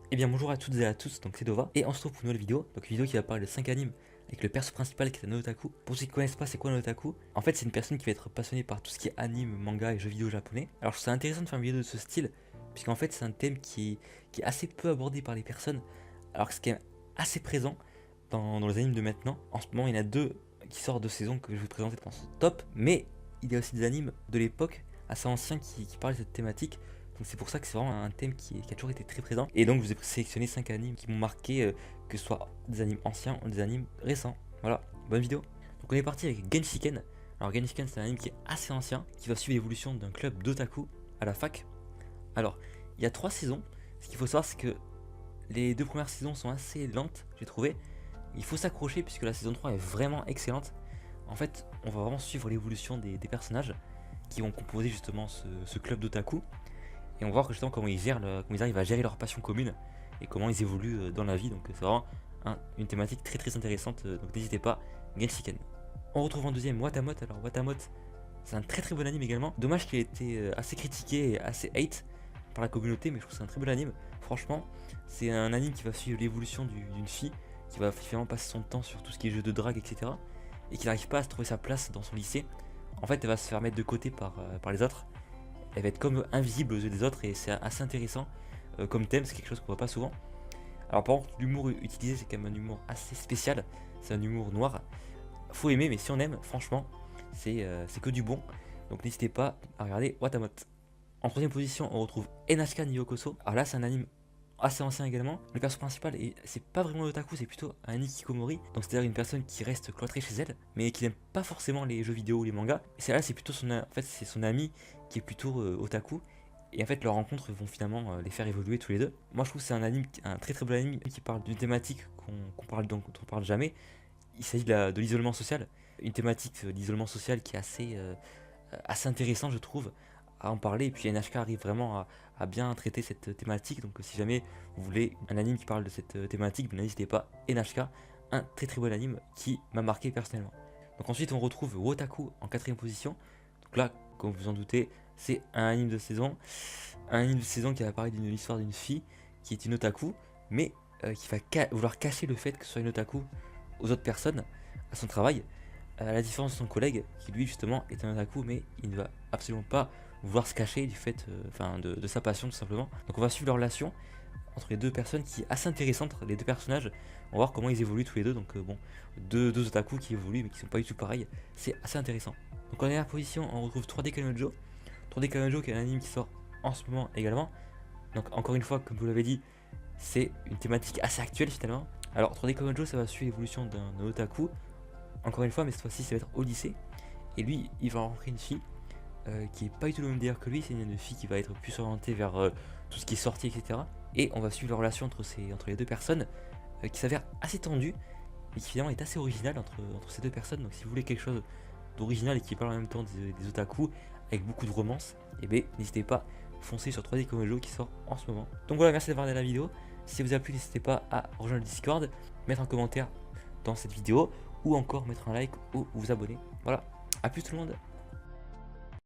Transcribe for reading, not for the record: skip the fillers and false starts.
Eh bien bonjour à toutes et à tous, donc c'est Dova, et on se retrouve pour une nouvelle vidéo, donc une vidéo qui va parler de 5 animes avec le perso principal qui est un otaku. Pour ceux qui ne connaissent pas c'est quoi un otaku, en fait c'est une personne qui va être passionnée par tout ce qui est anime, manga et jeux vidéo japonais. Alors je trouve ça intéressant de faire une vidéo de ce style, puisqu'en fait c'est un thème qui est assez peu abordé par les personnes, alors que c'est quand même assez présent dans les animes de maintenant. En ce moment il y en a deux qui sortent de saison que je vais vous présenter dans ce top, mais il y a aussi des animes de l'époque assez anciens qui parlent de cette thématique. Donc c'est pour ça que c'est vraiment un thème qui a toujours été très présent. Et donc je vous ai sélectionné 5 animes qui m'ont marqué, que ce soit des animes anciens ou des animes récents. Voilà, bonne vidéo. Donc on est parti avec Genshiken. Alors Genshiken c'est un anime qui est assez ancien, qui va suivre l'évolution d'un club d'otaku à la fac. Alors, il y a 3 saisons. Ce qu'il faut savoir c'est que les 2 premières saisons sont assez lentes, j'ai trouvé. Il faut s'accrocher puisque la saison 3 est vraiment excellente. En fait, on va vraiment suivre l'évolution des personnages qui vont composer justement ce club d'otaku. Et on va voir justement comment comment ils arrivent à gérer leur passion commune et comment ils évoluent dans la vie. Donc c'est vraiment une thématique très très intéressante. Donc n'hésitez pas, Genshiken. On retrouve en deuxième Watamot. Alors Watamot, c'est un très très bon anime également. Dommage qu'il ait été assez critiqué et assez hate par la communauté, mais je trouve que c'est un très bon anime. Franchement, c'est un anime qui va suivre l'évolution d'une fille qui va finalement passer son temps sur tout ce qui est jeu de drague, etc. Et qui n'arrive pas à se trouver sa place dans son lycée. En fait, elle va se faire mettre de côté par les autres. Elle va être comme invisible aux yeux des autres et c'est assez intéressant comme thème, c'est quelque chose qu'on voit pas souvent. Alors par contre, l'humour utilisé c'est quand même un humour assez spécial, c'est un humour noir. Faut aimer, mais si on aime, franchement, c'est que du bon. Donc n'hésitez pas à regarder Watamot. En troisième position, on retrouve NHK Nyokoso. Alors là, c'est un anime assez ancien également. Le perso principal, c'est pas vraiment un otaku, c'est plutôt un hikikomori. Donc c'est-à-dire une personne qui reste cloîtrée chez elle, mais qui n'aime pas forcément les jeux vidéo ou les mangas. Et celle-là, c'est plutôt en fait, c'est son ami qui est plutôt otaku. Et en fait, leurs rencontres vont finalement les faire évoluer tous les deux. Moi, je trouve que c'est un anime, un très très bon anime qui parle d'une thématique dont on parle jamais. Il s'agit de l'isolement social. Une thématique d'isolement social qui est assez intéressant, je trouve, à en parler. Et puis NHK arrive vraiment à bien traiter cette thématique. Donc si jamais vous voulez un anime qui parle de cette thématique, n'hésitez pas, NHK, un très très bon anime qui m'a marqué personnellement. Donc ensuite on retrouve Wotaku en quatrième position. Donc là, comme vous en doutez, c'est un anime de saison. Un anime de saison qui va parler d'une histoire d'une fille qui est une otaku, mais qui va vouloir cacher le fait que ce soit une otaku aux autres personnes, à son travail, à la différence de son collègue qui lui justement est un otaku, mais il ne va absolument pas vouloir se cacher du fait de sa passion tout simplement. Donc on va suivre leur relation entre les deux personnes qui est assez intéressante, les deux personnages. On va voir comment ils évoluent tous les deux. Donc bon, deux otaku qui évoluent mais qui sont pas du tout pareils. C'est assez intéressant. Donc en dernière position, on retrouve 3D Kanojo. 3D Kanojo qui est un anime qui sort en ce moment également. Donc encore une fois, comme vous l'avez dit, c'est une thématique assez actuelle finalement. Alors 3D Kanojo, ça va suivre l'évolution d'un otaku. Encore une fois, mais cette fois-ci, ça va être au lycée. Et lui, il va rencontrer une fille qui est pas du tout le même délire que lui. C'est une fille qui va être plus orientée vers tout ce qui est sorti, etc. Et on va suivre la relation entre les deux personnes qui s'avère assez tendue et qui finalement est assez originale entre ces deux personnes. Donc si vous voulez quelque chose d'original et qui parle en même temps des otaku avec beaucoup de romance, et bien n'hésitez pas, foncez sur 3D Komojo qui sort en ce moment. Donc voilà, merci d'avoir regardé la vidéo. Si ça vous a plu, n'hésitez pas à rejoindre le Discord, mettre un commentaire dans cette vidéo ou encore mettre un like ou vous abonner. Voilà, à plus tout le monde.